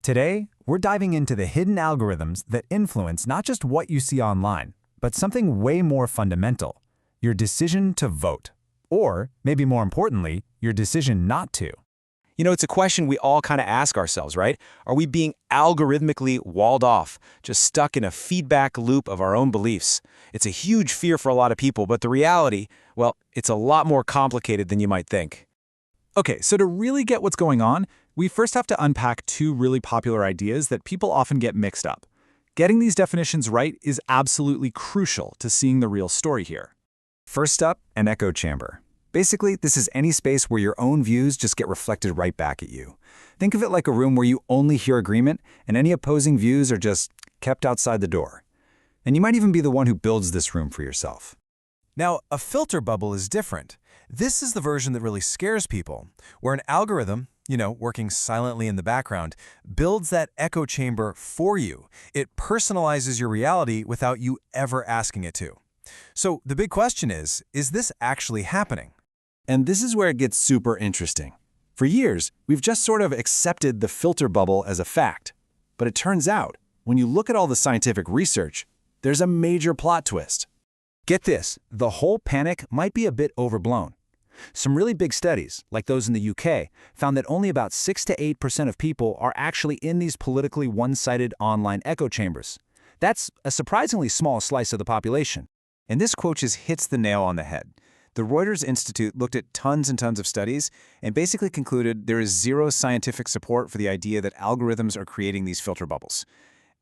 Today, we're diving into the hidden algorithms that influence not just what you see online, but something way more fundamental: your decision to vote. Or, maybe more importantly, your decision not to. It's a question we all kind of ask ourselves, right? Are we being algorithmically walled off, just stuck in a feedback loop of our own beliefs? It's a huge fear for a lot of people, but the reality, well, it's a lot more complicated than you might think. Okay, so to really get what's going on, we first have to unpack two really popular ideas that people often get mixed up. Getting these definitions right is absolutely crucial to seeing the real story here. First up, an echo chamber. Basically, this is any space where your own views just get reflected right back at you. Think of it like a room where you only hear agreement and any opposing views are just kept outside the door. And you might even be the one who builds this room for yourself. Now, a filter bubble is different. This is the version that really scares people, where an algorithm, working silently in the background, builds that echo chamber for you. It personalizes your reality without you ever asking it to. So the big question is this actually happening? And this is where it gets super interesting. For years, we've just sort of accepted the filter bubble as a fact. But it turns out, when you look at all the scientific research, there's a major plot twist. Get this, the whole panic might be a bit overblown. Some really big studies, like those in the UK, found that only about 6 to 8% of people are actually in these politically one-sided online echo chambers. That's a surprisingly small slice of the population. And this quote just hits the nail on the head. The Reuters Institute looked at tons and tons of studies and basically concluded there is zero scientific support for the idea that algorithms are creating these filter bubbles.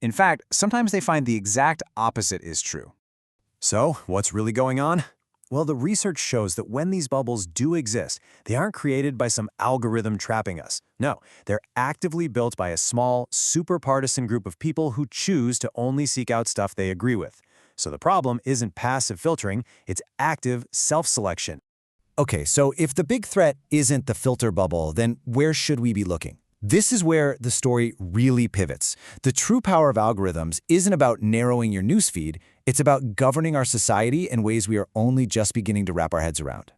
In fact, sometimes they find the exact opposite is true. So, what's really going on? Well, the research shows that when these bubbles do exist, they aren't created by some algorithm trapping us. No, they're actively built by a small, super partisan group of people who choose to only seek out stuff they agree with. So the problem isn't passive filtering, it's active self-selection. Okay, so if the big threat isn't the filter bubble, then where should we be looking? This is where the story really pivots. The true power of algorithms isn't about narrowing your newsfeed, it's about governing our society in ways we are only just beginning to wrap our heads around.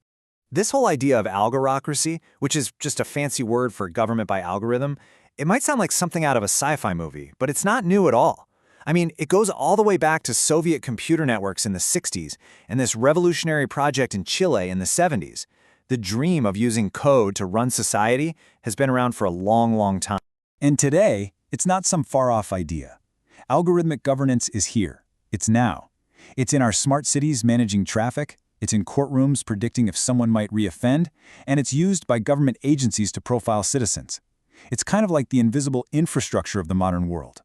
This whole idea of algorocracy, which is just a fancy word for government by algorithm, it might sound like something out of a sci-fi movie, but it's not new at all. I mean, it goes all the way back to Soviet computer networks in the 60s and this revolutionary project in Chile in the 70s. The dream of using code to run society has been around for a long, long time. And today, it's not some far-off idea. Algorithmic governance is here. It's now. It's in our smart cities managing traffic, it's in courtrooms predicting if someone might reoffend, and it's used by government agencies to profile citizens. It's kind of like the invisible infrastructure of the modern world.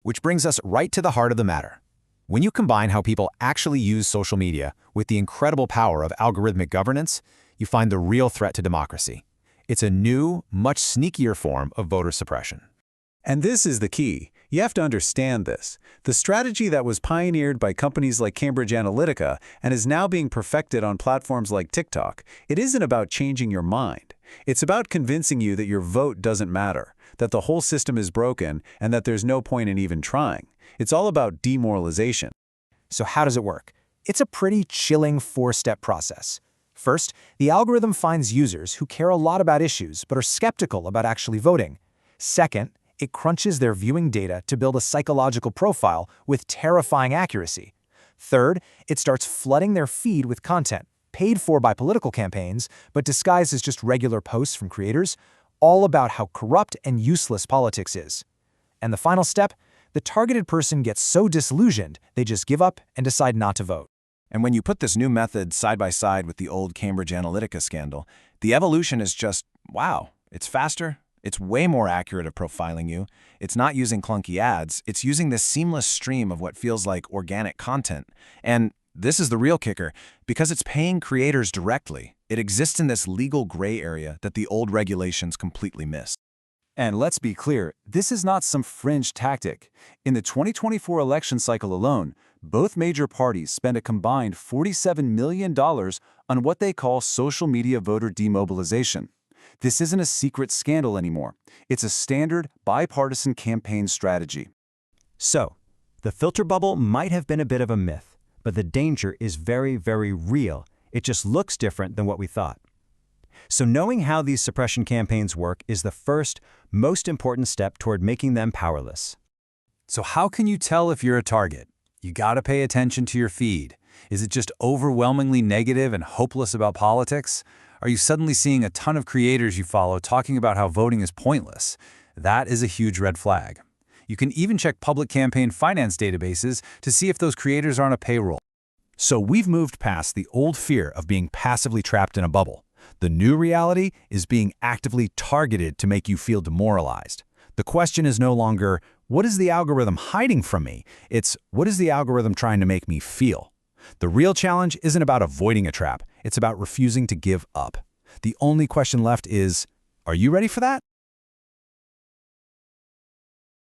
Which brings us right to the heart of the matter. When you combine how people actually use social media with the incredible power of algorithmic governance, you find the real threat to democracy. It's a new, much sneakier form of voter suppression. And this is the key. You have to understand this. The strategy that was pioneered by companies like Cambridge Analytica and is now being perfected on platforms like TikTok, it isn't about changing your mind. It's about convincing you that your vote doesn't matter, that the whole system is broken, and that there's no point in even trying. It's all about demoralization. So how does it work? It's a pretty chilling 4-step process. First, the algorithm finds users who care a lot about issues but are skeptical about actually voting. Second, it crunches their viewing data to build a psychological profile with terrifying accuracy. Third, it starts flooding their feed with content, paid for by political campaigns, but disguised as just regular posts from creators, all about how corrupt and useless politics is. And the final step, the targeted person gets so disillusioned, they just give up and decide not to vote. And when you put this new method side by side with the old Cambridge Analytica scandal, the evolution is just, wow, it's faster, it's way more accurate at profiling you, it's not using clunky ads, it's using this seamless stream of what feels like organic content. And this is the real kicker, because it's paying creators directly. It exists in this legal gray area that the old regulations completely miss. And let's be clear, this is not some fringe tactic. In the 2024 election cycle alone, both major parties spent a combined $47 million on what they call social media voter demobilization. This isn't a secret scandal anymore. It's a standard bipartisan campaign strategy. So, the filter bubble might have been a bit of a myth, but the danger is very, very real. It just looks different than what we thought. So knowing how these suppression campaigns work is the first, most important step toward making them powerless. So how can you tell if you're a target? You gotta pay attention to your feed. Is it just overwhelmingly negative and hopeless about politics? Are you suddenly seeing a ton of creators you follow talking about how voting is pointless? That is a huge red flag. You can even check public campaign finance databases to see if those creators are on a payroll. So we've moved past the old fear of being passively trapped in a bubble. The new reality is being actively targeted to make you feel demoralized. The question is no longer, what is the algorithm hiding from me? It's, what is the algorithm trying to make me feel? The real challenge isn't about avoiding a trap. It's about refusing to give up. The only question left is, are you ready for that?